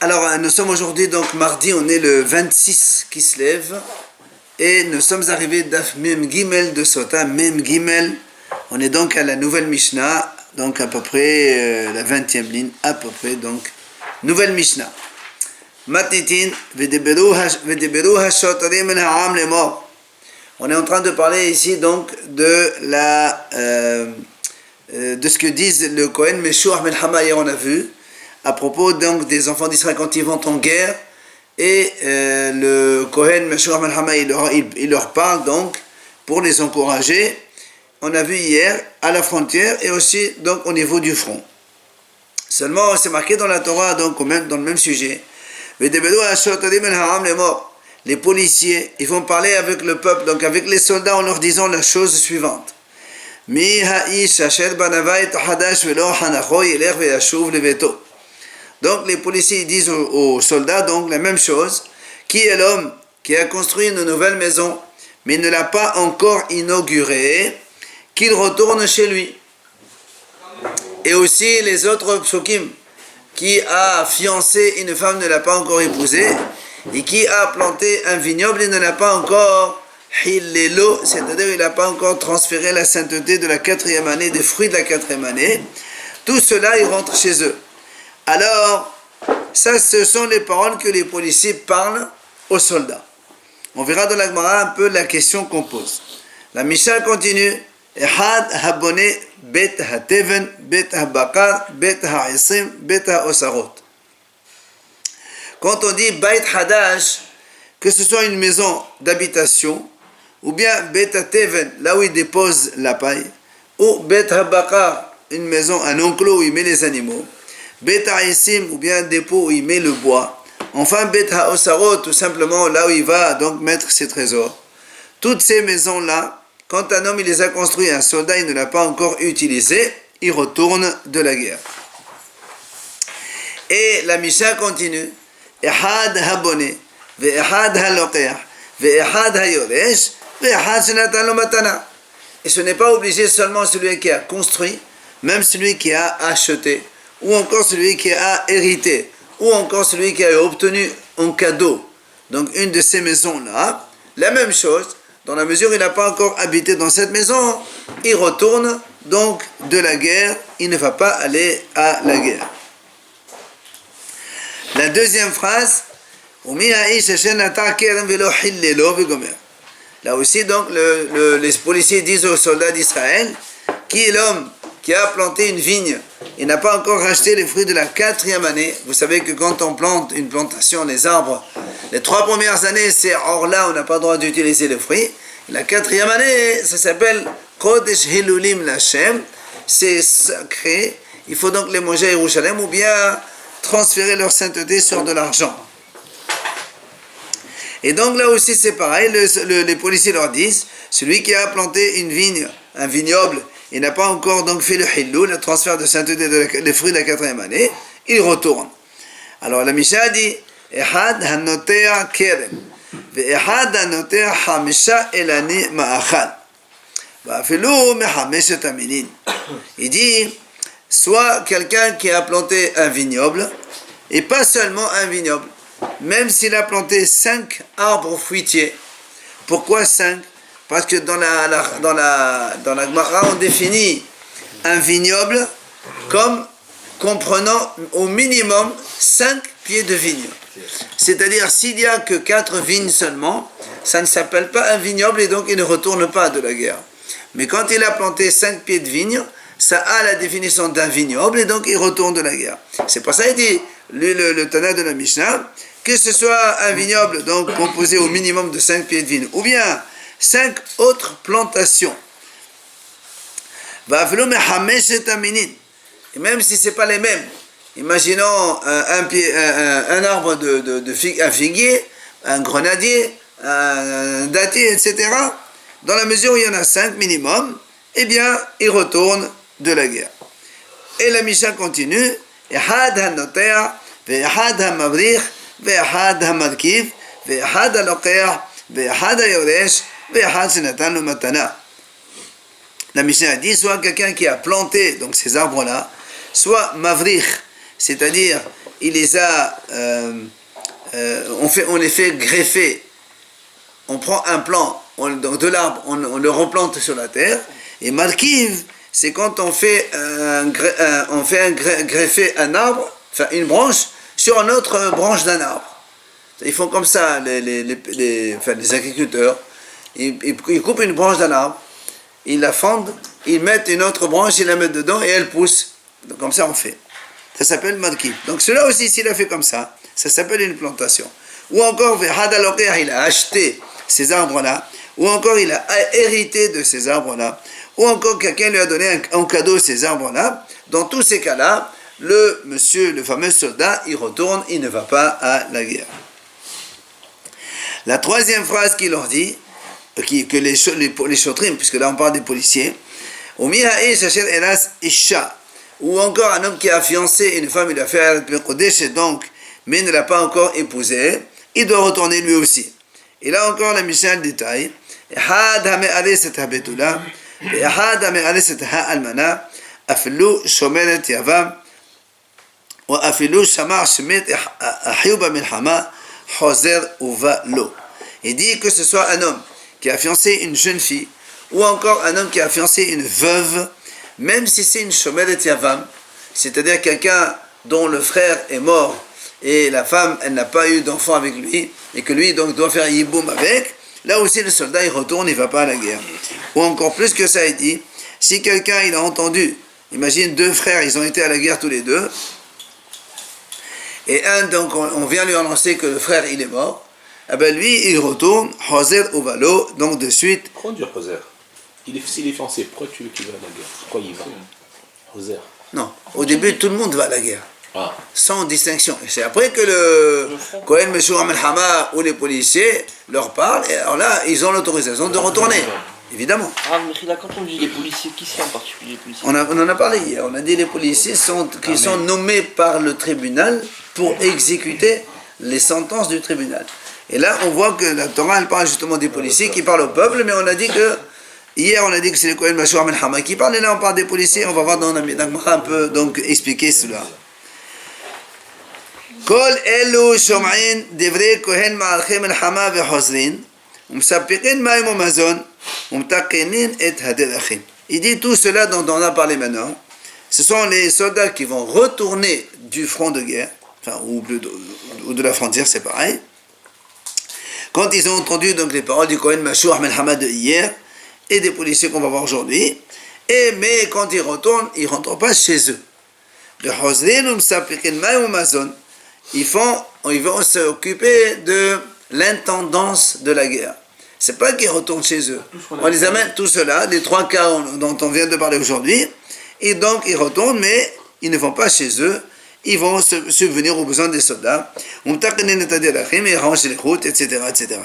Alors, nous sommes aujourd'hui, donc mardi, on est le 26 qui se lève. Et nous sommes arrivés d'Af Mem Gimel de Sota, Mem Gimel. On est donc à la nouvelle Mishnah, donc à peu près la 20e ligne, à peu près, donc, nouvelle Mishnah. Matitin, Vedeberu Hashotarim El Ha'am Lemor. On est en train de parler ici donc de ce que disent le Kohen Meshuach Ben Hama, hier on a vu, à propos donc des enfants d'Israël quand ils vont en guerre, et le Kohen Meshuach Ben Hama il leur parle donc pour les encourager. On a vu hier à la frontière et aussi donc au niveau du front. Seulement c'est marqué dans la Torah donc dans le même sujet. Les policiers, ils vont parler avec le peuple, donc avec les soldats en leur disant la chose suivante. Donc les policiers disent aux soldats donc la même chose. Qui est l'homme qui a construit une nouvelle maison mais ne l'a pas encore inaugurée, qu'il retourne chez lui. Et aussi les autres psukim, qui a fiancé une femme ne l'a pas encore épousée, et qui a planté un vignoble et ne l'a pas encore hillelo, c'est-à-dire il n'a pas encore transféré la sainteté de la 4e année, des fruits de la 4e année, tout cela, ils rentrent chez eux. Alors, ça, ce sont les paroles que les policiers parlent aux soldats. On verra dans la Gemara un peu la question qu'on pose. La Mishnah continue. Ehad habone bet hateven, bet habakar, bet ha'isim, bet ha'osarot. Quand on dit Bait Hadash, que ce soit une maison d'habitation, ou bien Bet Hateven, là où il dépose la paille, ou Bet Habakar, une maison, un enclos où il met les animaux, Bet Ha'isim, ou bien un dépôt où il met le bois, enfin Bet Ha'osarot, tout simplement là où il va donc mettre ses trésors. Toutes ces maisons-là, quand un homme il les a construites, un soldat il ne l'a pas encore utilisé, il retourne de la guerre. Et la Mishnah continue. Ehad habone, ve'ehad halokeach, ve'ehad hayoresh, ve'ehad shenatan lo matana. Et ce n'est pas obligé seulement celui qui a construit, même celui qui a acheté, ou encore celui qui a hérité, ou encore celui qui a obtenu un cadeau. Donc une de ces maisons-là, la même chose, dans la mesure où il n'a pas encore habité dans cette maison, il retourne donc de la guerre, il ne va pas aller à la guerre. La deuxième phrase, là aussi donc les policiers disent aux soldats d'Israël, qui est l'homme qui a planté une vigne et n'a pas encore racheté les fruits de la 4e année. Vous savez que quand on plante une plantation, les arbres, les 3 premières années c'est hors là, on n'a pas le droit d'utiliser les fruits. La 4e année, ça s'appelle Kodesh Hilulim Lashem, c'est sacré, il faut donc les manger à Yerushalem ou bien transférer leur sainteté sur de l'argent. Et donc là aussi c'est pareil, les policiers leur disent, celui qui a planté une vigne, un vignoble, et n'a pas encore donc fait le hillou, le transfert de sainteté des fruits de la 4e année, il retourne. Alors la Mishnah dit, Ehad hanotea kerem, ve'ehad hanotea hamisha elani ma'achal, va'afilu mehameshet aminin. Il dit, soit quelqu'un qui a planté un vignoble, et pas seulement un vignoble, même s'il a planté 5 arbres fruitiers. Pourquoi 5? Parce que dans la Gemara, on définit un vignoble comme comprenant au minimum 5 pieds de vigne. C'est-à-dire, s'il n'y a que 4 vignes seulement, ça ne s'appelle pas un vignoble et donc il ne retourne pas de la guerre. Mais quand il a planté 5 pieds de vigne, ça a la définition d'un vignoble et donc il retourne de la guerre. C'est pour ça qu'il dit, le Tana de la Mishnah, que ce soit un vignoble donc composé au minimum de 5 pieds de vigne, ou bien 5 autres plantations. Et même si ce n'est pas les mêmes, imaginons un arbre un figuier, un grenadier, un dattier, etc. Dans la mesure où il y en a 5 minimum, eh bien, il retourne de la guerre. Et la Mishnah continue, Ehad hanotea, ve'ehad hamavrich, ve'ehad hamarkiv, ve'ehad halokeach, ve'ehad hayoresh, ve'ehad shenatan lo matana. La Mishnah dit, soit quelqu'un qui a planté donc ces arbres-là, soit mavrich, c'est-à-dire il les a, on les fait greffer. On prend un plant de l'arbre, on le replante sur la terre. Et markiv, c'est quand on fait greffer un arbre, enfin une branche, sur une autre branche d'un arbre. Ils font comme ça, les agriculteurs. Ils coupent une branche d'un arbre, ils la fendent, ils mettent une autre branche, ils la mettent dedans et elle pousse. Donc, comme ça on fait. Ça s'appelle markiv. Donc cela aussi, s'il a fait comme ça s'appelle une plantation. Ou encore, il a acheté ces arbres-là, ou encore il a hérité de ces arbres-là, ou encore quelqu'un lui a donné en cadeau ces arbres-là. Dans tous ces cas-là, le fameux soldat, il retourne, il ne va pas à la guerre. La troisième phrase qu'il leur dit, que les chotrim, puisque là on parle des policiers, ou encore un homme qui a fiancé une femme, il a fait un donc, mais ne l'a pas encore épousée, il doit retourner lui aussi. Et là encore, la Mishnah détaille, il dit que ce soit un homme qui a fiancé une jeune fille, ou encore un homme qui a fiancé une veuve, même si c'est une shomeret yavam, c'est-à-dire quelqu'un dont le frère est mort, et la femme, elle n'a pas eu d'enfant avec lui, et que lui, donc, doit faire yiboum avec, là aussi, le soldat, il retourne, il ne va pas à la guerre. Ou encore plus que ça, il dit, si quelqu'un, il a entendu, imagine deux frères, ils ont été à la guerre tous les deux, et un, donc, on vient lui annoncer que le frère, il est mort, eh ben lui, il retourne, Hoser ou Valo, donc de suite. Pourquoi on dit Hoser? S'il est fiancé, pourquoi tu veux qu'il va à la guerre? Pourquoi il va? Hoser. Non, au début, tout le monde va à la guerre. Ah. Sans distinction. Et c'est après que le Kohen Meshour Amelhama ou les policiers leur parlent, et alors là, ils ont l'autorisation de retourner. Évidemment. Ah, mais là, quand on dit les policiers, qui c'est en particulier les policiers? On en a parlé hier. On a dit les policiers sont nommés par le tribunal pour exécuter les sentences du tribunal. Et là, on voit que la Torah, elle parle justement des policiers qui parlent au peuple, mais on a dit que, hier, on a dit que c'est les Kohen Meshour Amelhama qui parlent, et là, on parle des policiers. On va voir dans la Gemara un peu, donc, expliquer cela. כל אלו שומעים דברי כהן מערכי מלחמה וחוזרים ומספקים מים ומזון ומתקנים את הדרכים. Il dit tout cela dont on a parlé maintenant, ce sont les soldats qui vont retourner du front de guerre, enfin, ou de la frontière, c'est pareil. Quand ils ont entendu donc les paroles du Kohen Meshour Amelhama de hier et des policiers qu'on va voir aujourd'hui, mais quand ils ne rentrent pas chez eux. וחוזרים ומספקים מים ומזון. Ils vont s'occuper de l'intendance de la guerre. C'est pas qu'ils retournent chez eux. On les amène tout cela, les trois cas dont on vient de parler aujourd'hui, et donc ils retournent, mais ils ne vont pas chez eux, ils vont subvenir aux besoins des soldats, ils rangent les routes, etc., etc.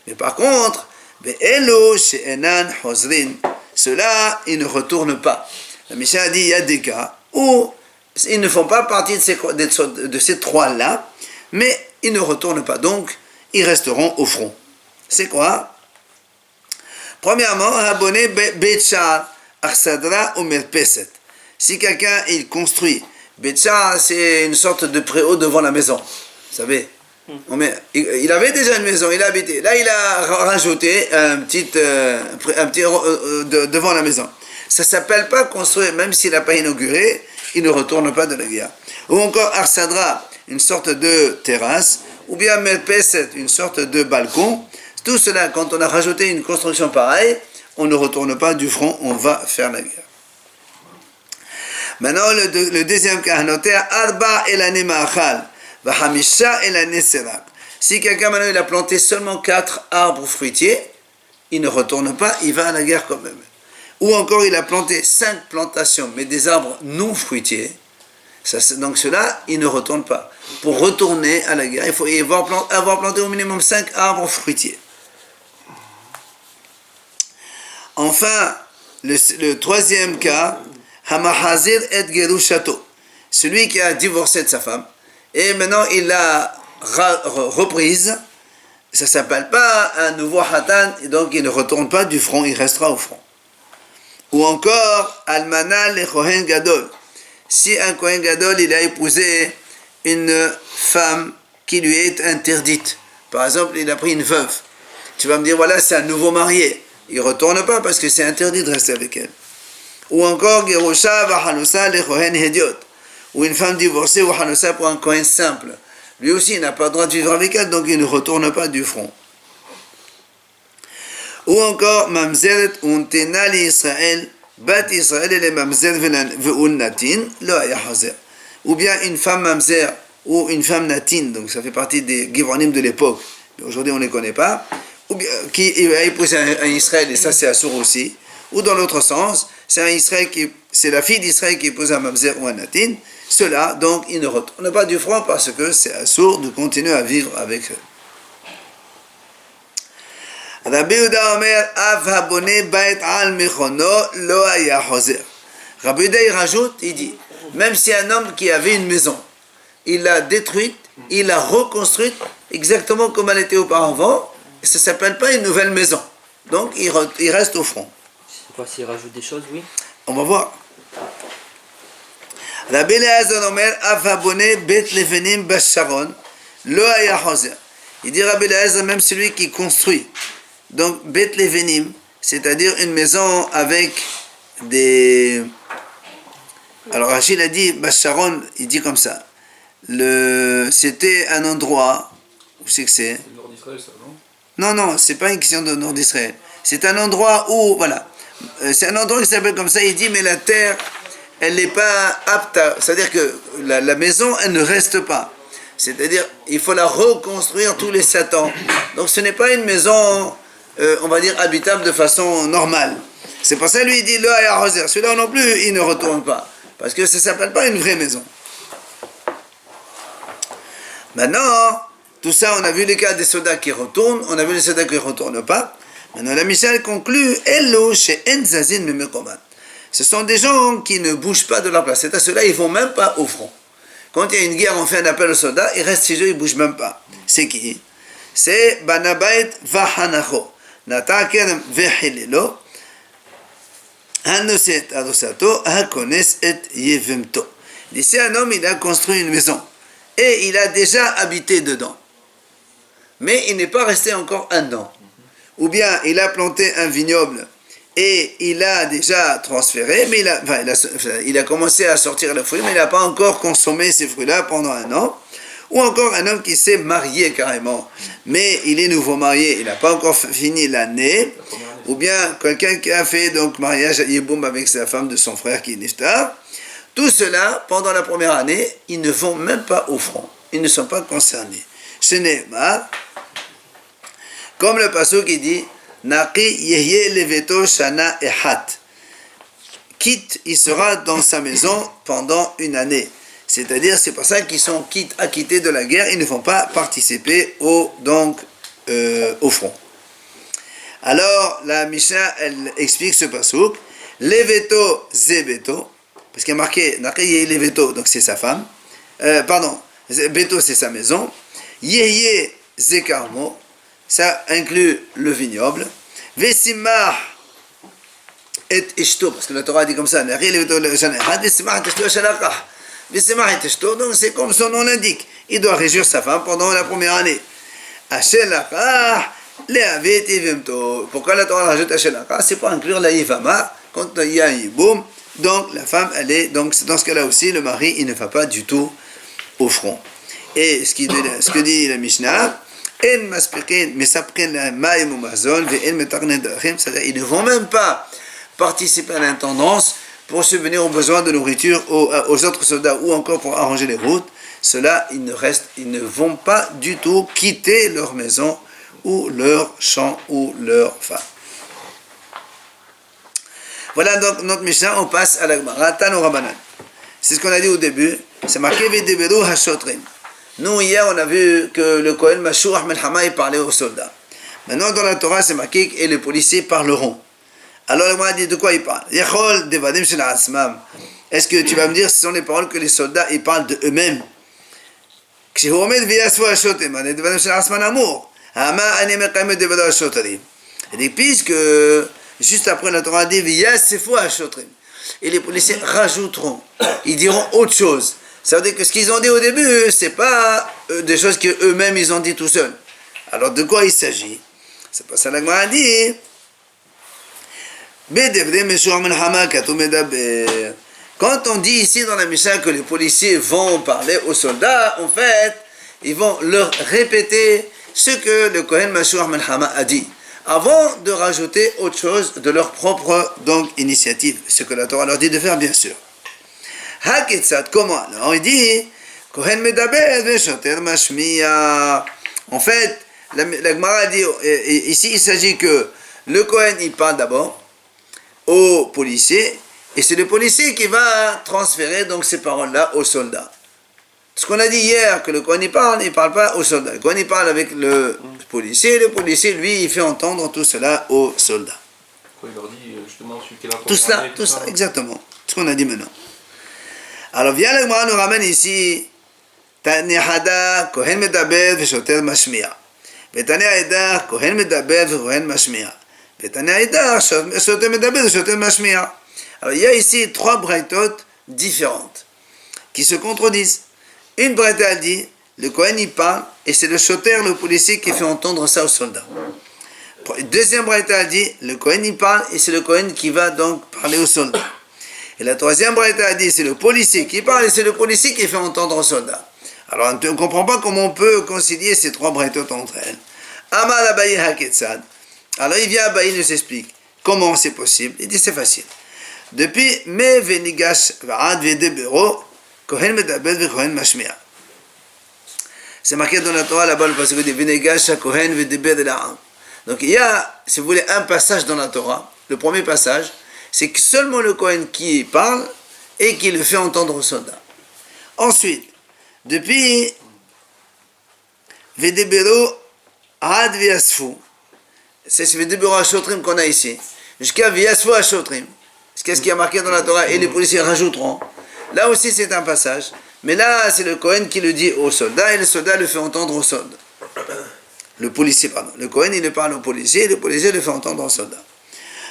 Mais par contre, ceux-là, ils ne retournent pas. La Mishnah a dit, il y a des cas où ils ne font pas partie de ces trois-là, mais ils ne retournent pas, donc ils resteront au front. C'est quoi? Premièrement, abonné Betchar, Arsadra ou Merpeset. Si quelqu'un il construit, Betchar c'est une sorte de préau devant la maison, vous savez. Il avait déjà une maison, il habitait. Là, il a rajouté un petit devant la maison. Ça ne s'appelle pas construire, même s'il n'a pas inauguré, il ne retourne pas de la guerre. Ou encore Arsadra, une sorte de terrasse, ou bien Merpeset, une sorte de balcon. Tout cela, quand on a rajouté une construction pareille, on ne retourne pas du front, on va faire la guerre. Maintenant, le deuxième cas, Arba elane ma'achal, v'hamisha elane serak. Si quelqu'un maintenant il a planté seulement 4 arbres fruitiers, il ne retourne pas, il va à la guerre quand même. Ou encore il a planté 5 plantations, mais des arbres non fruitiers, donc cela, il ne retourne pas. Pour retourner à la guerre, il faut avoir planté au minimum 5 arbres fruitiers. Enfin, le troisième cas, Hamahazir et Gerushato, celui qui a divorcé de sa femme, et maintenant il l'a reprise, ça ne s'appelle pas un nouveau Hatan, et donc il ne retourne pas du front, il restera au front. Ou encore, Almana le Kohen Gadol, si un Kohen Gadol il a épousé une femme qui lui est interdite. Par exemple, il a pris une veuve. Tu vas me dire, voilà, c'est un nouveau marié. Il ne retourne pas parce que c'est interdit de rester avec elle. Ou encore, Gerusha Vahanusa le Kohen Hediot. Ou une femme divorcée ou Hanusa pour un Kohen simple. Lui aussi, il n'a pas le droit de vivre avec elle, donc il ne retourne pas du front. Ou encore, Mamzeret Untena li Israël, Bat Israël et les Mamzer ve'ul Natin, lo haya hazer. Ou bien une femme Mamzer ou une femme Natine, donc ça fait partie des Givonim de l'époque, mais aujourd'hui on ne les connaît pas, ou bien qui a épousé un Israël, et ça c'est Assour aussi, ou dans l'autre sens, c'est la fille d'Israël qui épouse un Mamzer ou un Natine, cela donc il ne retourne pas du front parce que c'est Assour de continuer à vivre avec eux. Rabbi Yehuda Omer, Av habone bait al mechono lo haya hozer. Rabbi Yehuda il rajoute, il dit, même si un homme qui avait une maison, il l'a détruite, il l'a reconstruite exactement comme elle était auparavant, ça ne s'appelle pas une nouvelle maison. Donc il reste au front. C'est quoi s'il rajoute des choses, oui? On va voir. Rabbi Eliezer Omer, Av habone bet levenim basharon lo haya hozer. Il dit Rabbi Eliezer, même celui qui construit. Donc, Bet Levenim, c'est-à-dire une maison avec des... Alors, Rachid a dit, Basharon, il dit comme ça. C'était un endroit... Où c'est que c'est? Le nord d'Israël, ça, non? Non, c'est pas une question de nord d'Israël. C'est un endroit où... Voilà. C'est un endroit qui s'appelle comme ça. Il dit, mais la terre, elle n'est pas apte à... C'est-à-dire que la maison, elle ne reste pas. C'est-à-dire, il faut la reconstruire tous les 7 ans. Donc, ce n'est pas une maison... on va dire habitable de façon normale. C'est pour ça lui il dit le haya hozer. Celui-là non plus il ne retourne pas parce que ça s'appelle pas une vraie maison. Maintenant tout ça on a vu les cas des soldats qui retournent, on a vu les soldats qui ne retournent pas. Maintenant la Mishnah conclut Elo chez Enzazin Memekoman. Ce sont des gens qui ne bougent pas de leur place. C'est-à-dire ceux-là ils vont même pas au front. Quand il y a une guerre on fait un appel aux soldats, ils restent chez eux, ils bougent même pas. C'est qui? C'est Banabait Vahanacho. Nata kerem vehilelo, hanoset adosato, hakones et yevemto. Ici, un homme, il a construit une maison et il a déjà habité dedans. Mais il n'est pas resté encore 1 an. Ou bien il a planté un vignoble et il a déjà transféré, mais il a commencé à sortir le fruit, mais il n'a pas encore consommé ces fruits-là pendant 1 an. Ou encore un homme qui s'est marié carrément, mais il est nouveau marié, il n'a pas encore fini l'année, ou bien quelqu'un qui a fait donc mariage à Yeboum avec sa femme de son frère qui est niftar. Tout cela, pendant la première année, ils ne vont même pas au front, ils ne sont pas concernés. Ce n'est pas comme le passage qui dit Naqi yehye leveto shana ehat. Quitte, il sera dans sa maison pendant 1 année. C'est-à-dire, c'est pour ça qu'ils sont acquittés de la guerre, ils ne vont pas participer au front. Alors, la Mishnah, elle explique ce pasouk. Leveto zebeto, parce qu'il y a marqué, leveto, donc c'est sa femme. Beto, c'est sa maison. Yeye zekarmo, ça inclut le vignoble. Vesimah et ishto, parce que la Torah dit comme ça. Donc c'est comme son nom l'indique. Il doit réjouir sa femme pendant la première année. Pourquoi la Torah rajoute Ashelaka? C'est pour inclure la Yivama quand il y a un Yiboum. Donc la femme, elle est. Donc dans ce cas-là aussi, le mari, il ne va pas du tout au front. Et ce que dit la Mishnah, ils ne vont même pas participer à l'intendance pour subvenir aux besoins de nourriture aux autres soldats ou encore pour arranger les routes. Ceux-là, ils ne vont pas du tout quitter leur maison ou leur champ ou leur femme. Voilà donc notre Mishnah, on passe à la Gemara. Tano Rabanan. C'est ce qu'on a dit au début. C'est marqué Vedeberu Hashotrim. Nous, hier, on a vu que le Kohen Mashur Ahmed Hama parlait aux soldats. Maintenant, dans la Torah, c'est marqué et les policiers parleront. Alors, le Gemara dit de quoi il parle? Est-ce que tu vas me dire ce sont les paroles que les soldats ils parlent de eux-mêmes? Et dit, puisque juste après la Torah dit et les policiers rajouteront, ils diront autre chose. Ça veut dire que ce qu'ils ont dit au début, c'est pas des choses qu'eux-mêmes ils ont dit tout seuls. Alors de quoi il s'agit? C'est pas ça la Gemara dit. Quand on dit ici dans la Mishnah que les policiers vont parler aux soldats, en fait, ils vont leur répéter ce que le Kohen Meshouach ben Hama a dit, avant de rajouter autre chose de leur propre donc, initiative, ce que la Torah leur dit de faire, bien sûr. Haketsat, comment? Alors il dit, Kohen Medaber Veshoter Mashmiya. En fait, la Gemara dit, ici il s'agit que le Kohen il parle d'abord au policier, et c'est le policier qui va transférer donc ces paroles-là aux soldats. Ce qu'on a dit hier, que le Kohen il parle pas aux soldats. Le Kohen il parle avec le policier lui, il fait entendre tout cela aux soldats. Il leur dit justement celui qui est là pour tout parler, ça, exactement. Ce qu'on a dit maintenant. Alors, viens le Gemara nous ramène ici, Tanehada, Kohen Medaber, Veshoter Mashmiya. Vetania Edar, Kohen Medaber, Kohen Mashmiya. Vetania Edar, Veshoter Medaber, Veshoter Mashmiya. Alors, il y a ici 3 braïtot différentes qui se contredisent. Une braïta dit, le Kohen il parle, et c'est le shoter, le policier, qui fait entendre ça aux soldats. Deuxième braïta dit, le Kohen il parle, et c'est le Kohen qui va donc parler aux soldats. Et la troisième braïta dit, c'est le policier qui parle, et c'est le policier qui fait entendre aux soldats. Alors on ne comprend pas comment on peut concilier ces 3 braïtot entre elles. Amal Abaye Haketsad. Alors il vient Abaye, il nous explique comment c'est possible. Il dit c'est facile. Depuis Me Venigash Vaad Vedebero, Kohen Medaber ve Kohen Mashmiya. C'est marqué dans la Torah là-bas, parce que dit Venigash Kohen Vedeber de la. Donc il y a, si vous voulez, un passage dans la Torah. Le premier passage, c'est que seulement le Kohen qui parle et qui le fait entendre aux soldats. Ensuite, depuis Vedebero Ad Viasfu, c'est ce Vedebero Ashotrim qu'on a ici, jusqu'à Viasfu Ashotrim. Qu'est-ce qui a marqué dans la Torah? Et les policiers rajouteront. Là aussi c'est un passage, mais là c'est le Kohen qui le dit aux soldats et le soldat le fait entendre aux soldats. Le policier, pardon. Le Kohen il le parle au policier et le policier le fait entendre aux soldats.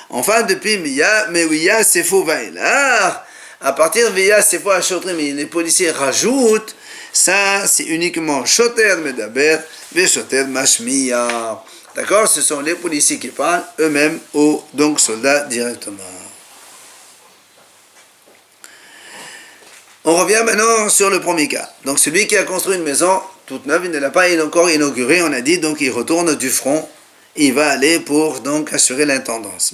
Enfin depuis Mewiya Sefo Vaïlar, à partir de Viya Sefo Ashotrim, les policiers rajoutent, ça c'est uniquement Shoter Medaber ve Shoter Mashmiya. D'accord? Ce sont les policiers qui parlent eux-mêmes aux donc soldats directement. On revient maintenant sur le premier cas. Donc celui qui a construit une maison toute neuve, il ne l'a pas encore inaugurée, on a dit, donc il retourne du front, il va aller pour donc assurer l'intendance.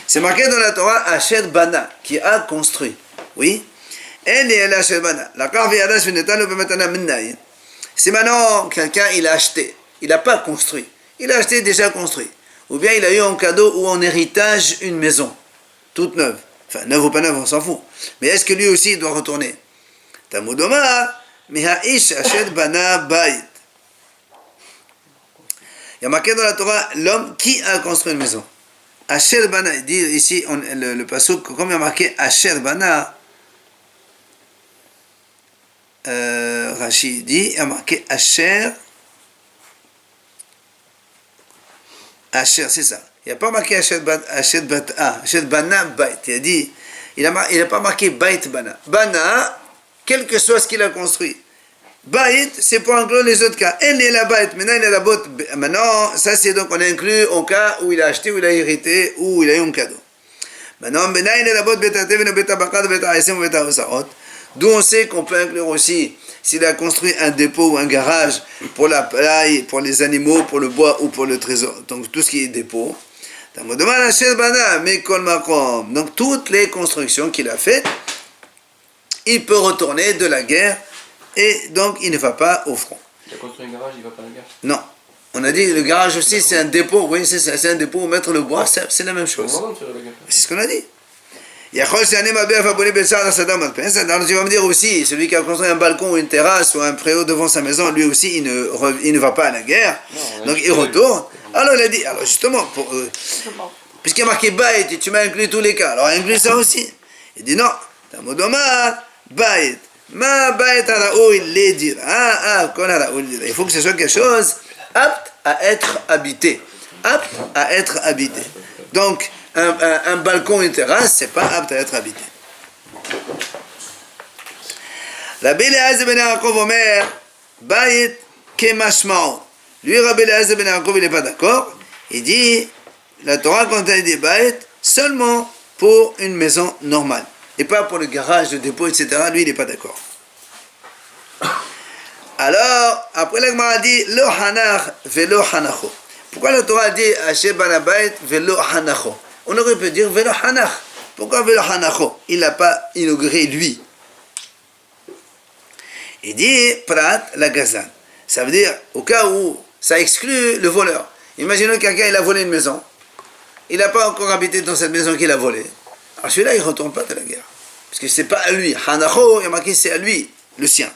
C'est marqué dans la Torah, Asher Bana, qui a construit. Oui. C'est maintenant quelqu'un, il a acheté, il n'a pas construit, il a acheté déjà construit. Ou bien il a eu en cadeau ou en héritage une maison. Toute neuve. Enfin, neuve ou pas neuve, on s'en fout. Mais est-ce que lui aussi il doit retourner? Tamudoma, Miha'ish Asher Bana Bait. Il y a marqué dans la Torah l'homme qui a construit une maison. Asher Bana, il dit ici, le pasuk, comme il y a marqué Asher Bana, Rashi dit, il y a marqué Asher, c'est ça. Il n'y a pas marqué Asher Bana Bait. Il a dit, il n'a pas marqué Bait Bana. Bana, quel que soit ce qu'il a construit. Bait, c'est pour inclure les autres cas. Elle est la Bait. Maintenant, ça c'est donc, on inclut au cas où il a acheté, où il a hérité, où il a eu un cadeau. Maintenant, d'où on sait qu'on peut inclure aussi s'il a construit un dépôt ou un garage pour la paille, pour les animaux, pour le bois ou pour le trésor. Donc tout ce qui est dépôt. Donc toutes les constructions qu'il a faites, il peut retourner de la guerre et donc il ne va pas au front. Il a construit un garage, il ne va pas à la guerre? Non. On a dit le garage aussi c'est un dépôt, oui c'est un dépôt où mettre le bois, c'est la même chose. C'est ce qu'on a dit. Alors tu vas me dire aussi, celui qui a construit un balcon ou une terrasse ou un préau devant sa maison, lui aussi il ne va pas à la guerre, donc il retourne. Alors il a dit, alors justement, puisqu'il y a marqué Bait, tu m'as inclus tous les cas, alors inclus ça aussi. Il dit non, Bait, ma Bait il faut que ce soit quelque chose apte à être habité. Apte à être habité. Donc, un balcon, une terrasse, c'est pas apte à être habité. Rabbi Eliezer ben Yaakov Omer, Bayit kemashmao. Lui, Rabbi Eliezer ben Yaakov, il n'est pas d'accord. Il dit, la Torah, quand elle dit Bayit, seulement pour une maison normale. Et pas pour le garage, le dépôt, etc. Lui, il n'est pas d'accord. Alors, après la Gemara dit, Lo hanach velo hanacho. Pourquoi la Torah dit, Asher banabayit velo hanacho? On aurait pu dire velo hanach. Pourquoi velo hanacho? Il n'a pas inauguré lui. Il dit, prat la gazan. Ça veut dire, au cas où ça exclut le voleur. Imaginons que quelqu'un, il a volé une maison. Il n'a pas encore habité dans cette maison qu'il a volée. Alors celui-là, il ne retourne pas de la guerre. Parce que ce n'est pas à lui. Hanacho, il y a marqué, c'est à lui, le sien.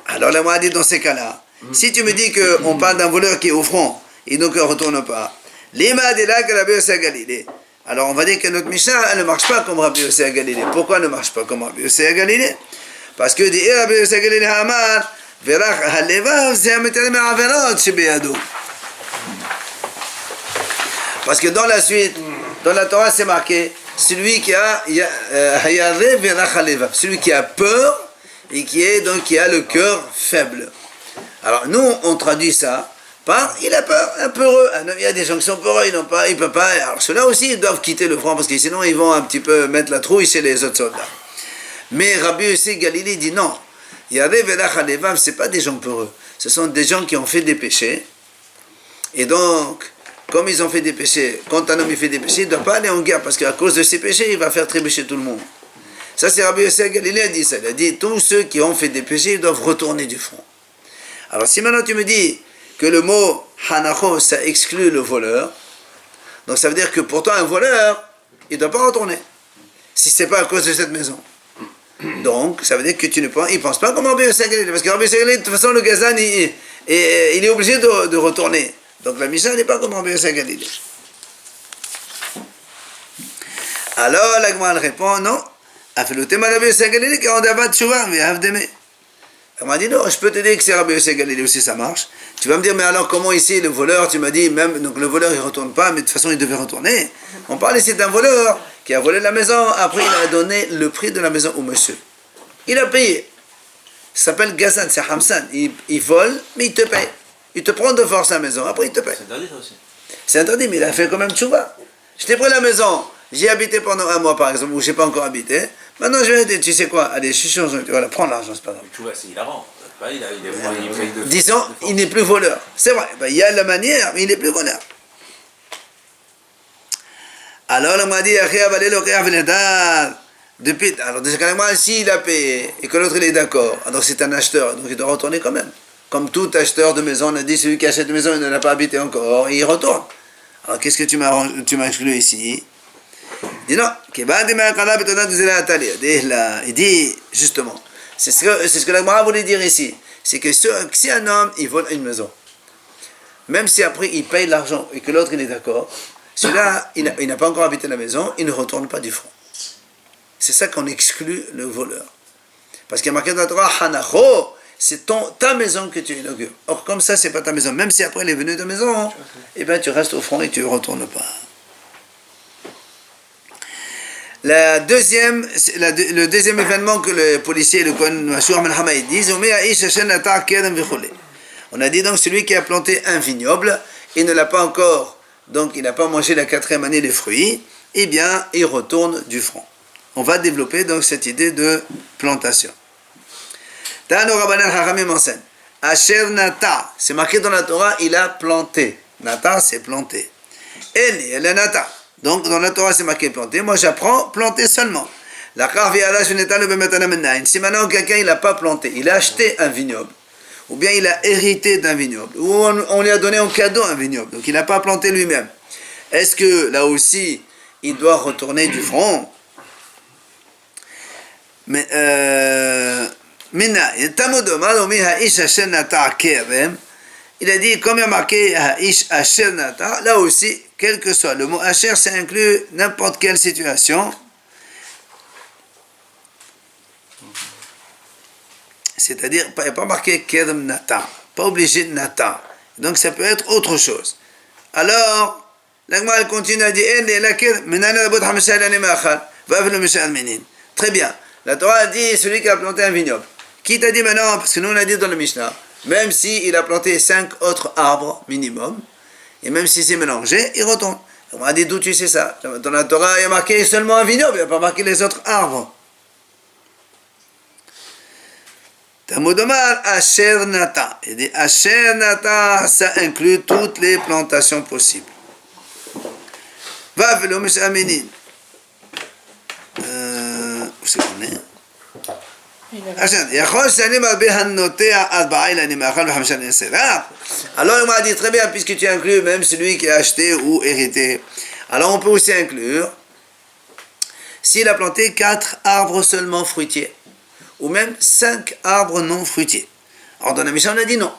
Alors la Gemara dit dans ces cas-là, si tu me dis qu'on parle d'un voleur qui est au front, et donc il ne retourne pas, Lima de là que Rabbi Yossi à Galilée. Alors on va dire que notre Mishnah, elle ne marche pas comme Rabbi Yossi à Galilée. Pourquoi elle ne marche pas comme Rabbi Yossi à Galilée? Parce que dit Rabbi Yossi à Galilée Hamar, Verach Halevav, c'est un métalme averot chez Béadou. Parce que dans la suite, dans la Torah, c'est marqué, celui qui a Hayare Verach Halevav, celui qui a peur, et qui a le cœur faible. Alors nous, on traduit ça par il a peur, un peureux. Il y a des gens qui sont peureux, ils ne peuvent pas. Alors ceux-là aussi, ils doivent quitter le front parce que sinon ils vont un petit peu mettre la trouille chez les autres soldats. Mais Rabbi Yossi Galilée dit non. Yare Velach Alevav, ce n'est pas des gens peureux. Ce sont des gens qui ont fait des péchés. Et donc, comme ils ont fait des péchés, quand un homme il fait des péchés, il ne doit pas aller en guerre parce qu'à cause de ses péchés, il va faire trébucher tout le monde. Ça, c'est Rabbi Yossi Galilée a dit ça. Il a dit, tous ceux qui ont fait des péchés, ils doivent retourner du front. Alors, si maintenant tu me dis que le mot hanacho, ça exclut le voleur, donc ça veut dire que pour toi, un voleur, il ne doit pas retourner. Si ce n'est pas à cause de cette maison. Donc, ça veut dire que il ne pense pas comme Rabbi Yossi Galilée. Parce que Rabbi Yossi Galilée, de toute façon, le gazan, il est obligé de retourner. Donc, la Mishnah n'est pas comme Rabbi Yossi Galilée. Alors, la Gemara répond, non. Elle m'a dit non, je peux te dire que c'est Rabbi Yossi Galilée aussi, ça marche. Tu vas me dire, mais alors comment ici le voleur, tu m'as dit, même donc le voleur il ne retourne pas, mais de toute façon il devait retourner. On parle ici d'un voleur qui a volé la maison, après il a donné le prix de la maison au monsieur. Il a payé. Ça s'appelle Gazan, c'est Hamsan. Il vole, mais il te paye. Il te prend de force la maison, après il te paye. C'est interdit ça aussi. C'est interdit, mais il a fait quand même tchouva. Je t'ai pris la maison. J'ai habité pendant un mois par exemple, où je n'ai pas encore habité. Maintenant je vais dire, tu sais quoi, allez, je suis chiant, voilà, prends l'argent, c'est pas grave. Tu vois, c'est hilarant. Disons, il n'est plus voleur. C'est vrai, il y a la manière, mais il n'est plus voleur. Alors on m'a dit, depuis, alors dans ce cas-là, s'il a payé et que l'autre il est d'accord, alors c'est un acheteur, donc il doit retourner quand même. Comme tout acheteur de maison, on a dit, celui qui achète une maison, il ne l'a pas habité encore, il retourne. Alors qu'est-ce que tu m'as exclu ici? Il dit non, il dit justement, c'est ce que la Gemara voulait dire ici, c'est que si un homme il vole une maison, même si après il paye l'argent et que l'autre il est d'accord, celui-là il n'a pas encore habité la maison, il ne retourne pas du front. C'est ça qu'on exclut le voleur. Parce qu'il y a marqué dans la Torah, Hanacho, c'est ta maison que tu inaugures. Or comme ça c'est pas ta maison, même si après elle est venue de maison, eh bien tu restes au front et tu ne retournes pas. Le deuxième événement que le policier, le Kohen Mashur Melhamaï disent, on a dit donc celui qui a planté un vignoble et ne l'a pas encore, donc il n'a pas mangé la 4e année les fruits, eh bien il retourne du front. On va développer donc cette idée de plantation. Tano Rabbanan Hachamim enseigne, Asher Nata, c'est marqué dans la Torah, il a planté. Nata, c'est planté. Eli, elle est Nata. Donc dans la Torah c'est marqué planter, moi j'apprends planter seulement. Si maintenant quelqu'un il n'a pas planté, il a acheté un vignoble, ou bien il a hérité d'un vignoble, ou on lui a donné en cadeau un vignoble, donc il n'a pas planté lui-même, est-ce que là aussi il doit retourner du front? Mais il a dit, comme il y a marqué Asher Nata, là aussi, quel que soit le mot Asher, ça inclut n'importe quelle situation. C'est-à-dire, il n'y a pas marqué Kerem Nata, pas obligé de Nata. Donc ça peut être autre chose. Alors, L'agma elle continue à dire très bien. La Torah a dit celui qui a planté un vignoble. Qui t'a dit maintenant, parce que nous on a dit dans le Mishnah, même s'il a planté 5 autres arbres minimum, et même si c'est mélangé, il retourne. On a dit d'où tu sais ça? Dans la Torah, il y a marqué seulement un vignoble, il n'y a pas marqué les autres arbres. Tamudomar Asher Nata. Il dit Asher Nata, ça inclut toutes les plantations possibles. Va velo Mish Aminin. Où c'est qu'on est? Alors il m'a dit très bien, puisque tu inclus même celui qui a acheté ou hérité, alors on peut aussi inclure s'il a planté 4 arbres seulement fruitiers ou même 5 arbres non fruitiers. Alors dans la Mishnah on a dit non.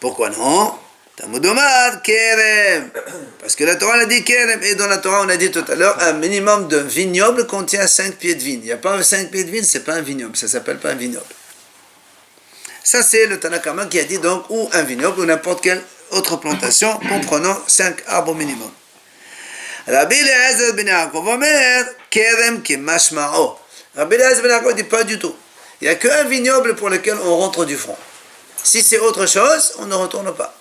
Pourquoi non? Tamudomar kerem, parce que la Torah a dit kerem, et dans la Torah on a dit tout à l'heure un minimum d'un vignoble contient 5 pieds de vigne. Il n'y a pas 5 pieds de vigne, c'est pas un vignoble, ça s'appelle pas un vignoble. Ça c'est le Tanakama qui a dit donc ou un vignoble ou n'importe quelle autre plantation comprenant 5 arbres minimum. Rabbi Eliezer ben Yaakov omer kerem kemashma'o. Rabbi Eliezer ben Yaakov dit pas du tout. Il n'y a qu'un vignoble pour lequel on rentre du front. Si c'est autre chose, on ne retourne pas.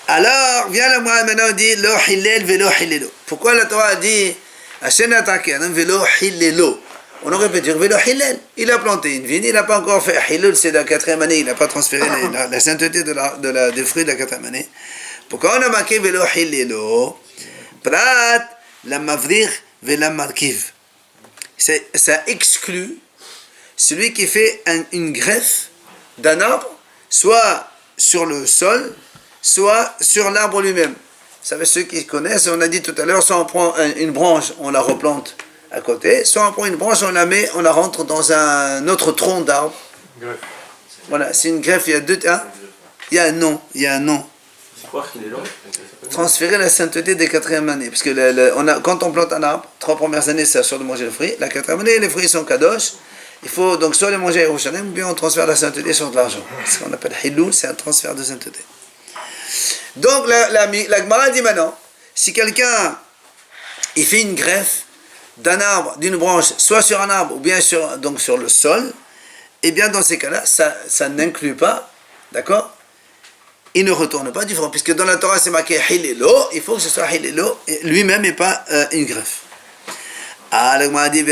Alors, vient le Mohamed maintenant dit Lo hillel velo hillelo. Pourquoi la Torah a dit Ashenata kerem velo hillelo? On aurait pu dire velo hillel. Il a planté une vigne, il n'a pas encore fait hillel, c'est la 4e année, il n'a pas transféré la sainteté des fruits de la 4e année. Pourquoi on a marqué velo hillelo? Prat la mavrir vela markiv. Ça exclut celui qui fait une greffe d'un arbre, soit sur le sol, soit sur l'arbre lui-même. Vous savez, ceux qui connaissent, on a dit tout à l'heure, soit on prend une branche, on la replante à côté, soit on prend une branche, on la rentre dans un autre tronc d'arbre. Voilà, c'est une greffe, il y a deux... Hein, il y a un nom. C'est quoi qu'il est long? Transférer la sainteté des 4e années. Parce que quand on plante un arbre, 3 premières années, c'est sûr de manger le fruit. La 4e année, les fruits sont kadosh. Il faut donc soit les manger à Yerushalayim, ou bien on transfère la sainteté sur de l'argent. Ce qu'on appelle Hilou, c'est un transfert de sainteté. Donc la Gemara dit maintenant, si quelqu'un il fait une greffe d'un arbre, d'une branche, soit sur un arbre ou bien sur le sol, et bien dans ces cas-là, ça n'inclut pas, d'accord? Il ne retourne pas du front, puisque dans la Torah c'est marqué Hilelo, il faut que ce soit Hilelo lui-même et pas une greffe. Ah, la Gemara dit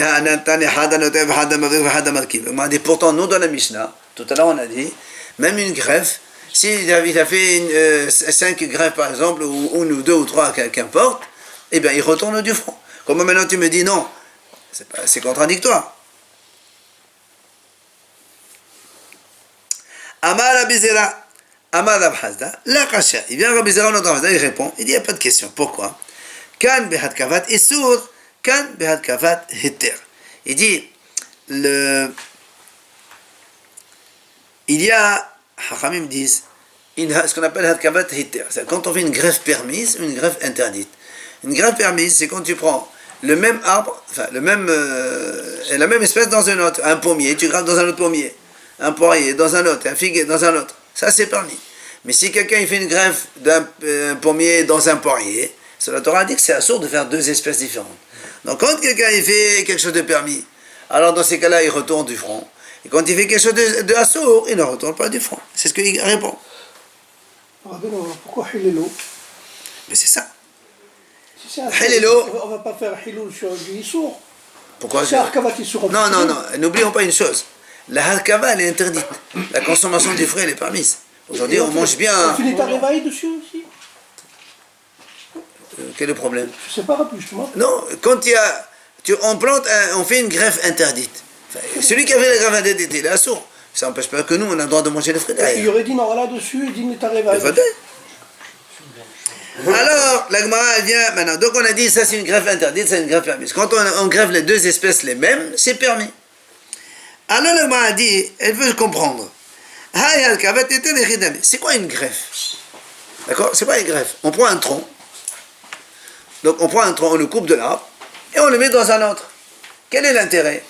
pourtant nous dans la Mishnah, tout à l'heure on a dit, même une greffe, s'il a fait 5 greffes par exemple, ou 1 ou 2 ou 3, qu'importe, eh bien il retourne du front. Comme maintenant tu me dis non, c'est contradictoire. Amar Rabbi Zera, Amar Rav Hazda, la kasha. Il vient Rabbi Zera, notre Rav Hazda, il répond, il dit il n'y a pas de question. Pourquoi? Kan behad kavat isur, kan behad kavat heter. Il dit, il y a, Hachamim disent, ce qu'on appelle hadkavat heter. C'est quand on fait une greffe permise, une greffe interdite. Une greffe permise, c'est quand tu prends le même arbre, enfin la même espèce dans un autre. Un pommier, tu graffes dans un autre pommier. Un poirier dans un autre, un figuier dans un autre. Ça c'est permis. Mais si quelqu'un il fait une greffe d'un pommier dans un poirier, la Torah a dit que c'est absurde de faire 2 espèces différentes. Donc quand quelqu'un il fait quelque chose de permis, alors dans ces cas-là il retourne du front. Et quand il fait quelque chose de assourd, il ne retourne pas du front. C'est ce qu'il répond. Pourquoi Hilelo? Mais c'est ça. Si Hilelo. On ne va pas faire Hilou sur du Issour. Pourquoi? C'est Harkavat Issour. Non, n'oublions pas une chose. La Harkava, elle est interdite. La consommation du fruit, elle est permise. Aujourd'hui, on mange bien. On finit ta réveille dessus aussi? Quel est le problème? Je ne sais pas, justement. Non, quand on fait une greffe interdite. Enfin, celui qui a fait la greffe interdite, il est assourd. Ça n'empêche pas que nous, on a le droit de manger les fruits derrière. Il aurait dit non, là-dessus, il dit ta réveille. Alors, la Gemara vient maintenant. Donc on a dit, ça c'est une greffe interdite, c'est une greffe permise. Quand on greffe les 2 espèces les mêmes, c'est permis. Alors la Gemara a dit, elle veut comprendre. C'est quoi une greffe? D'accord? C'est pas une greffe. On prend un tronc. Donc on prend un tronc, on le coupe de l'arbre, et on le met dans un autre. Quel est l'intérêt?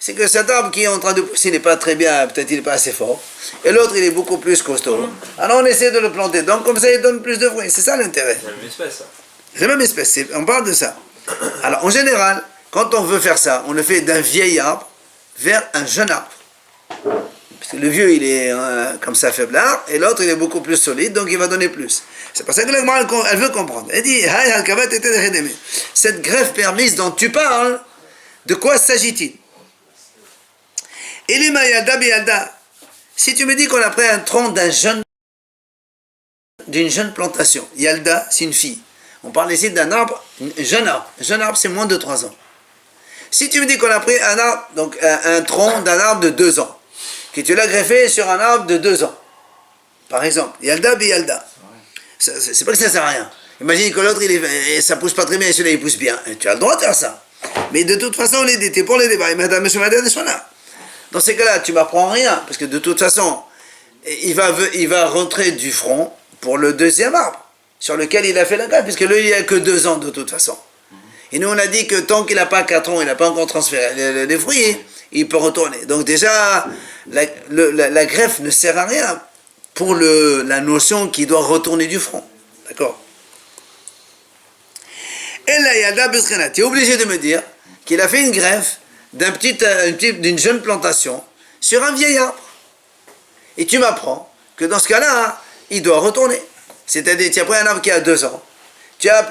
c'est que cet arbre qui est en train de pousser n'est pas très bien, peut-être il n'est pas assez fort, et l'autre il est beaucoup plus costaud. Alors on essaie de le planter, donc comme ça il donne plus de fruits, c'est ça l'intérêt. C'est la même espèce, ça. C'est la même espèce, on parle de ça. Alors en général, quand on veut faire ça, on le fait d'un vieil arbre vers un jeune arbre. Parce que le vieux il est comme ça faiblard, et l'autre il est beaucoup plus solide, donc il va donner plus. C'est pour ça que la Gemara, elle veut comprendre. Elle dit, cette greffe permise dont tu parles, de quoi s'agit-il? Si tu me dis qu'on a pris un tronc d'une jeune plantation, Yalda, c'est une fille. On parle ici d'un arbre, un jeune arbre. Un jeune arbre, c'est moins de 3 ans. Si tu me dis qu'on a pris un arbre, donc un tronc d'un arbre de 2 ans, que tu l'as greffé sur un arbre de 2 ans, par exemple, Yalda bi Yalda. C'est pas que ça sert à rien. Imagine que l'autre, ça pousse pas très bien et celui-là, il pousse bien. Et tu as le droit de faire ça. Mais de toute façon, t'es pour les débats. Dans ces cas-là, tu m'apprends rien. Parce que de toute façon, il va rentrer du front pour le deuxième arbre, sur lequel il a fait la greffe, puisque lui, il n'a que 2 ans de toute façon. Et nous, on a dit que tant qu'il n'a pas 4 ans, il n'a pas encore transféré les fruits, il peut retourner. Donc déjà, la greffe ne sert à rien pour la notion qu'il doit retourner du front. D'accord? Et là, tu es obligé de me dire qu'il a fait une greffe d'une jeune plantation sur un vieil arbre. Et tu m'apprends que dans ce cas-là, il doit retourner. C'est-à-dire, tu as pris un arbre qui a 2 ans, tu as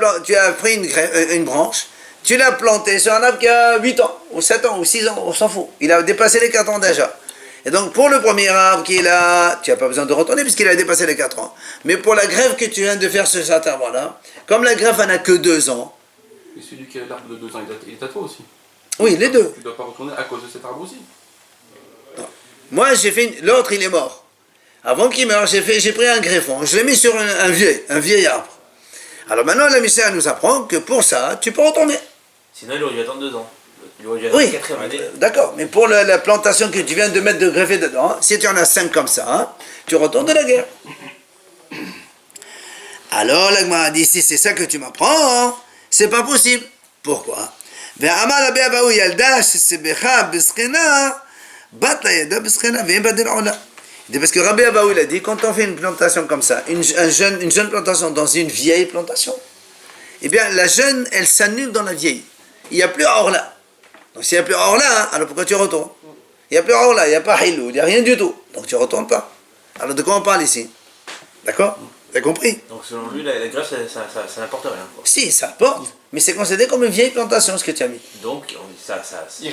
pris une branche, tu l'as planté sur un arbre qui a 8 ans, ou 7 ans, ou 6 ans, on s'en fout. Il a dépassé les 4 ans déjà. Et donc, pour le premier arbre qu'il a, tu n'as pas besoin de retourner puisqu'il a dépassé les 4 ans. Mais pour la greffe que tu viens de faire sur cet arbre-là, comme la greffe n'a que 2 ans. Et celui qui a l'arbre de 2 ans, il est à toi aussi. Oui, les deux. Tu ne dois pas retourner à cause de cet arbre aussi. Non. Moi, l'autre, il est mort. Avant qu'il meure, j'ai pris un greffon. Je l'ai mis sur un vieil arbre. Alors maintenant, la Mishnah nous apprend que pour ça, tu peux retourner. Sinon, il aurait dû attendre 2 ans. Il aurait dû Oui, attendre 4e année. d'accord, mais pour la plantation que tu viens de mettre de greffer dedans, si tu en as 5 comme ça, tu retournes de la guerre. Alors, la Gemara dit, si c'est ça que tu m'apprends, c'est pas possible. Pourquoi? Parce que Rabbi Abaou, il a dit, quand on fait une plantation comme ça, une jeune plantation dans une vieille plantation, eh bien, la jeune, elle s'annule dans la vieille. Il n'y a plus Orla. Donc s'il n'y a plus Orla, alors pourquoi tu retournes? Il n'y a plus Orla, il n'y a pas Hilou, il n'y a rien du tout. Donc tu ne retournes pas. Alors de quoi on parle ici? D'accord? Tu as compris? Donc selon lui, la greffe, ça n'apporte rien, quoi. Si, ça apporte, mais c'est considéré comme une vieille plantation ce que tu as mis. Donc,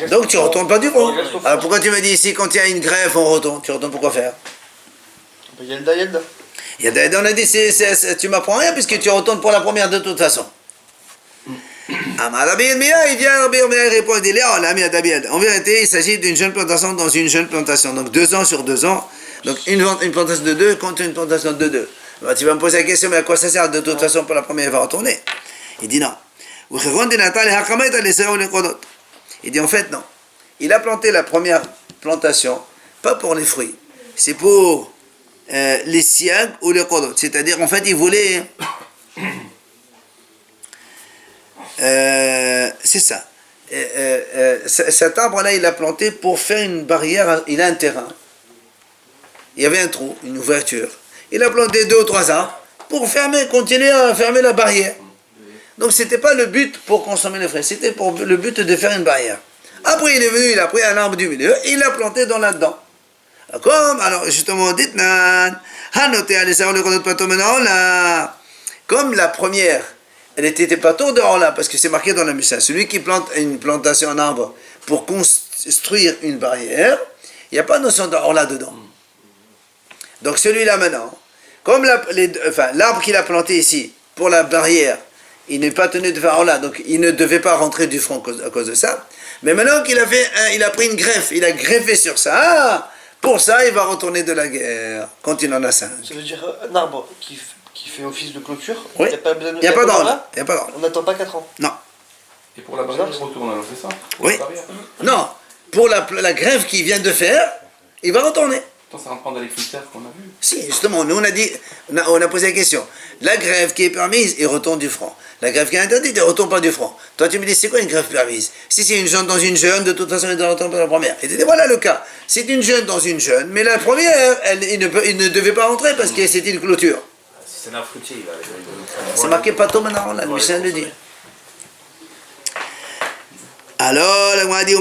Donc tu ne retournes pas du front. Alors pourquoi tu me dis ici, quand il y a une greffe, on retourne? Tu retournes pourquoi faire? Yalda. On a dit, tu m'apprends rien puisque tu retournes pour la première de toute façon. Il vient, Rabbi Yirmiyah répond, il dit, en vérité, il s'agit d'une jeune plantation dans une jeune plantation. Donc 2 ans sur 2 ans. Donc une plantation de 2 contre une plantation de 2. Alors, tu vas me poser la question, mais à quoi ça sert? De toute façon, pour la première, il va retourner. Il dit non. Il dit en fait non. Il a planté la première plantation, pas pour les fruits. C'est pour les siag ou les kodot. C'est-à-dire, en fait, il voulait... c'est ça. Cet arbre-là, il l'a planté pour faire une barrière. Il a un terrain. Il y avait un trou, une ouverture. Il a planté 2 ou 3 arbres pour continuer à fermer la barrière. Donc c'était pas le but pour consommer les fruits, c'était pour le but de faire une barrière. Après il est venu, il a pris un arbre du milieu, il l'a planté dans là-dedans. Alors justement, dites comme la première, elle n'était pas tour de Orla, parce que c'est marqué dans la Mishnah. Celui qui plante une plantation en arbre pour construire une barrière, il n'y a pas de notion de Orla dedans. Donc celui-là maintenant, comme l'arbre qu'il a planté ici, pour la barrière, il n'est pas tenu de faire Orla, donc il ne devait pas rentrer du front à cause de ça. Mais maintenant qu'il il a pris une greffe, il a greffé sur ça, pour ça il va retourner de la guerre, quand il en a 5. Ça veut dire un arbre qui fait office de clôture, Oui. il n'y a pas besoin de... Il n'y a pas d'Orla. On n'attend pas 4 ans. Non. Et pour la barrière, il retourne alors, c'est ça? Oui. Non, pour la greffe qu'il vient de faire, il va retourner. Attends, ça rentre pas dans les critères qu'on a vus. Si, justement, nous on a dit, on a posé la question. La greffe qui est permise, il retourne du front. La greffe qui est interdite, il ne retourne pas du front. Toi, tu me dis, c'est quoi une greffe permise? Si c'est une jeune dans une jeune, de toute façon, il doit retourner la première. Et tu dis, voilà le cas. C'est une jeune dans une jeune, mais la première, il ne devait pas rentrer parce que c'était une clôture. Si c'est un arbre fruitier, il va. C'est marqué pato maintenant, là, le Mishnah le dit. Alors, la m'a dit,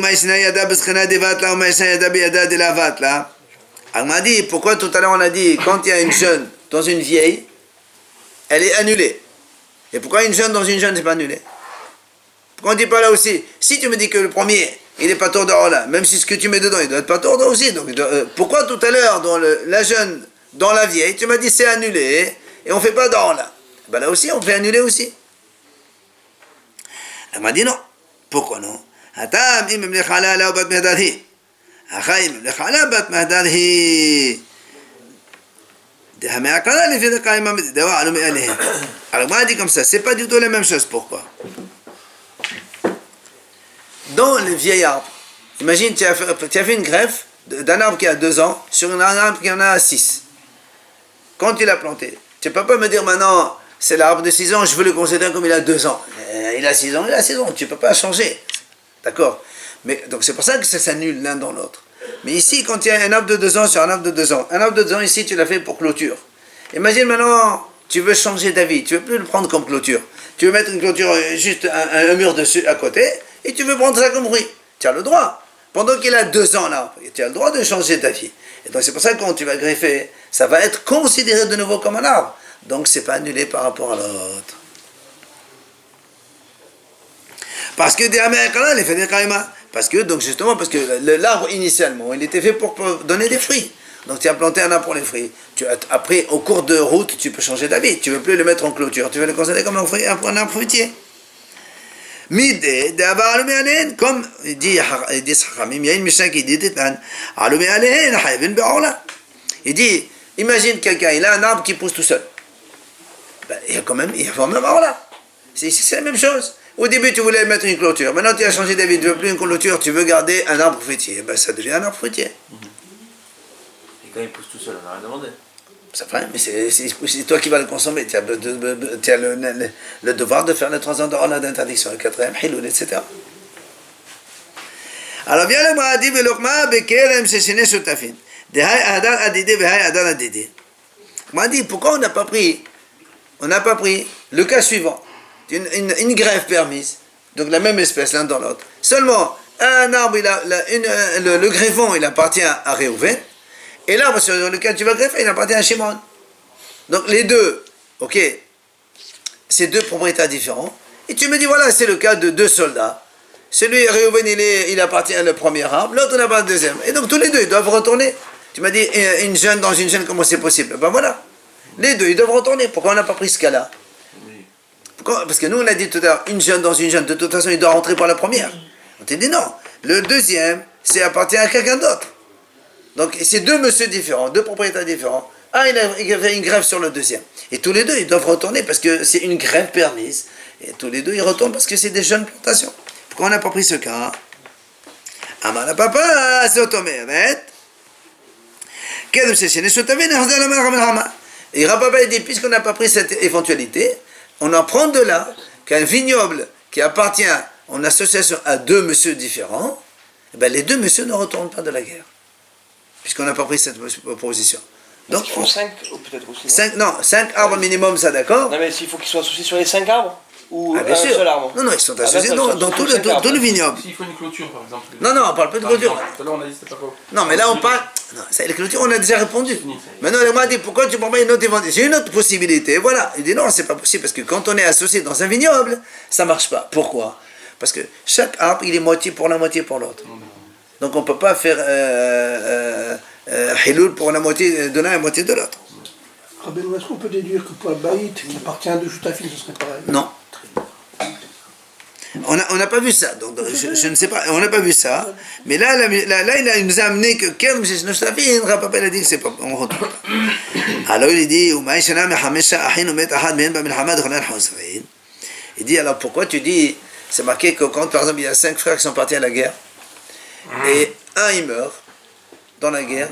elle m'a dit, pourquoi tout à l'heure on a dit, quand il y a une jeune dans une vieille, elle est annulée. Et pourquoi une jeune dans une jeune, c'est pas annulé? Pourquoi on ne dit pas là aussi? Si tu me dis que le premier, il n'est pas tort dehors là, même si ce que tu mets dedans, il doit être pas tort dehors aussi. Donc, pourquoi tout à l'heure, dans la jeune, dans la vieille, tu m'as dit c'est annulé, et on ne fait pas dehors là? Ben là aussi, on fait annuler aussi. Elle m'a dit non. Pourquoi non? Atam, imam lechala la bat mehdadhi. Achaim lechala bat mehdadhi. Alors moi, elle dit comme ça, c'est pas du tout la même chose. Pourquoi? Dans les vieils arbres, imagine, tu as fait une greffe d'un arbre qui a 2 ans sur un arbre qui en a 6. Quand tu l'as planté, tu ne peux pas me dire maintenant, c'est l'arbre de 6 ans, je veux le considérer comme il a 2 ans. Il a 6 ans, il a 6 ans, tu ne peux pas changer. D'accord? Mais donc c'est pour ça que ça s'annule l'un dans l'autre. Mais ici, quand il y a un arbre de 2 ans sur un arbre de 2 ans, un arbre de 2 ans ici, tu l'as fait pour clôture. Imagine maintenant, tu veux changer d'avis, tu ne veux plus le prendre comme clôture. Tu veux mettre une clôture, juste un mur dessus à côté, et tu veux prendre ça comme fruit. Tu as le droit. Pendant qu'il a 2 ans là, tu as le droit de changer d'avis. Et donc c'est pour ça que quand tu vas greffer, ça va être considéré de nouveau comme un arbre. Donc c'est pas annulé par rapport à l'autre. Parce que donc justement, parce que l'arbre initialement, il était fait pour donner des fruits. Donc tu as planté un arbre pour les fruits. Après, au cours de route, tu peux changer d'avis. Tu ne veux plus le mettre en clôture. Tu veux le considérer comme un arbre fruitier. Comme dit Chachamim, il y a une Mishnah qui dit il dit, imagine quelqu'un, il a un arbre qui pousse tout seul. Ben, il faut même là. C'est la même chose. Au début, tu voulais mettre une clôture. Maintenant, tu as changé d'avis. Tu ne veux plus une clôture, tu veux garder un arbre fruitier. Ben, ça devient un arbre fruitier. Et quand il pousse tout seul, on n'a rien demandé. Ça fait, mais c'est toi qui vas le consommer. Tu as le devoir de faire les 3 ans d'interdiction, le 4e, hiloul, etc. Alors, viens le Mahadi Velokma Bekerem Sheshene Shotafin. Dehai Adar Adide Behai Adar Adide. Mahadi, pourquoi on n'a pas pris le cas suivant? Une greffe permise, donc la même espèce l'un dans l'autre. Seulement, un arbre, le greffon, il appartient à Réhouven, et l'arbre sur lequel tu vas greffer, il appartient à Shimon. Donc les deux, ok, c'est 2 propriétaires différents, et tu me dis, voilà, c'est le cas de 2 soldats. Celui, Réhouven, il appartient à le premier arbre, l'autre, il appartient au deuxième. Et donc tous les deux, ils doivent retourner. Tu m'as dit, une jeune dans une jeune, comment c'est possible? Ben voilà, les deux, ils doivent retourner. Pourquoi on n'a pas pris ce cas-là? Parce que nous, on a dit tout à l'heure, une jeune dans une jeune, de toute façon, il doit rentrer par la première. On t'a dit non. Le deuxième, c'est appartient à quelqu'un d'autre. Donc, c'est 2 messieurs différents, 2 propriétaires différents. Il a fait une greffe sur le deuxième. Et tous les deux, ils doivent retourner parce que c'est une greffe permise. Et tous les deux, ils retournent parce que c'est des jeunes plantations. Pourquoi on n'a pas pris ce cas? Amala papa, c'est automé. Et Rababa dit, puisqu'on n'a pas pris cette éventualité, on apprend de là qu'un vignoble qui appartient en association à 2 messieurs différents, eh bien les 2 messieurs ne retournent pas de la guerre, puisqu'on n'a pas pris cette proposition. Donc, il faut 5 ou peut-être aussi. 5 arbres minimum, ça d'accord? Non mais s'il faut qu'ils soient associés sur les 5 arbres ou bien un sûr. seul arbre? Non, ils sont associés dans tout le vignoble. S'il faut une clôture, par exemple. Non, on parle pas de Par clôture. exemple, tout à l'heure, on a dit que c'était pas quoi. Non, mais là on parle. Non, ça, les clôtures, on a déjà répondu. Fini. Maintenant, il m'a dit pourquoi tu prends pas une autre éventualité? J'ai une autre possibilité. Voilà. Il dit non, c'est pas possible parce que quand on est associé dans un vignoble, ça marche pas. Pourquoi? Parce que chaque arbre, il est moitié pour l'un, moitié pour l'autre. Donc on peut pas faire hiloul pour la moitié de l'un et moitié de l'autre. Rabbeinu, est-ce qu'on peut déduire que pour un baït qui appartient à 2 Shutafim, ce serait pareil? Non. On n'a pas vu ça, donc je ne sais pas, on n'a pas vu ça, mais là il nous a amené que Kem Sheshnoshafin, Rapapa a dit que c'est pas, on retourne pas. Alors il dit, il dit, alors pourquoi tu dis, c'est marqué que quand par exemple il y a 5 frères qui sont partis à la guerre, et un il meurt dans la guerre,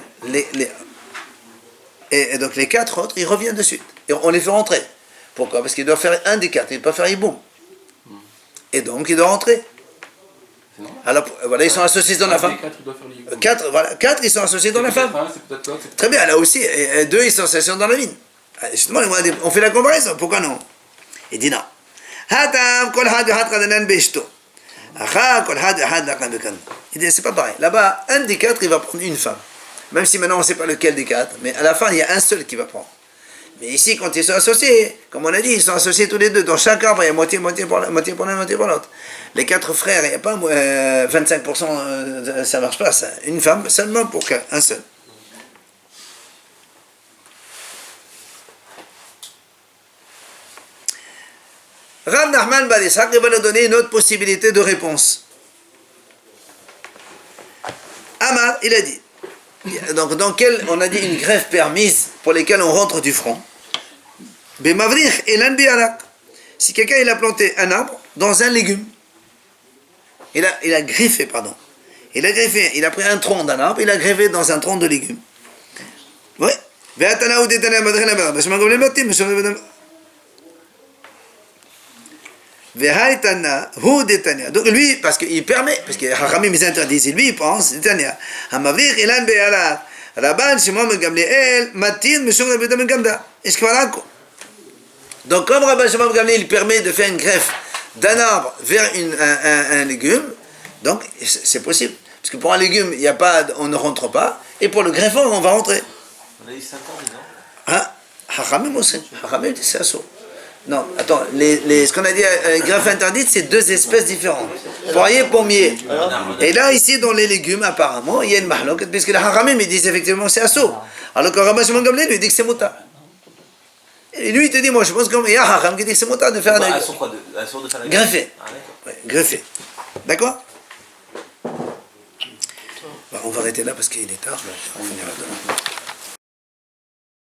et donc les 4 autres ils reviennent de suite, et on les fait rentrer. Pourquoi? Parce qu'il doit faire un des 4, il ne peut pas faire Iboum. Et donc il doit rentrer. Alors voilà, ils sont associés dans la femme. 4, ils sont associés dans la femme. Très bien, là aussi, et 2, ils sont associés dans la vigne. Justement, on fait la comparaison, pourquoi non? Il dit non. Il dit c'est pas pareil. Là-bas, un des 4, il va prendre une femme. Même si maintenant on ne sait pas lequel des 4, mais à la fin, il y a un seul qui va prendre. Mais ici, quand ils sont associés, comme on a dit, ils sont associés tous les deux. Dans chaque arbre, il y a moitié pour l'un, moitié pour l'autre. Les 4 frères, il n'y a pas 25%, ça ne marche pas, ça. Une femme seulement pour un seul. Rav Nachman Bar Yitzhak, il va nous donner une autre possibilité de réponse. Amar, il a dit, donc dans quel on a dit une greffe permise pour lesquelles on rentre du front. Bemavrich elan bi'alak. Si quelqu'un il a planté un arbre dans un légume, il a greffé, pardon. Il a greffé, il a pris un tronc d'un arbre, il a greffé dans un tronc de légume. Oui. Donc lui, parce qu'il permet, parce que Hachamim ils interdisent, lui il pense, Hamavrir ilan be'alak. Rabban Shimon ben Gamliel matin mishum Rabbi ben Gamda. Donc comme Rabban Shimon ben Gamliel il permet de faire une greffe d'un arbre vers un légume, donc c'est possible. Parce que pour un légume, il y a pas, on ne rentre pas, et pour le greffon, on va rentrer. On a dit 5 ans, non? Hein? Hachamim aussi. Hachamim dit c'est assaut. Non, attends, ce qu'on a dit, greffe interdite, c'est 2 espèces différentes. Poirier, pommier. Et là, ici, dans les légumes, apparemment, il y a une mahlok, puisque les Hachamim, ils disent effectivement c'est assaut. Alors que Rabban Shimon ben Gamliel lui dit que c'est mouta. Et lui, il te dit, moi, je pense qu'il y a Hacham qui dit que c'est mouta de faire un assaut quoi? Assaut de faire la greffer. Ah, d'accord. Ouais, greffer. D'accord? On va arrêter là parce qu'il est tard. On finira demain.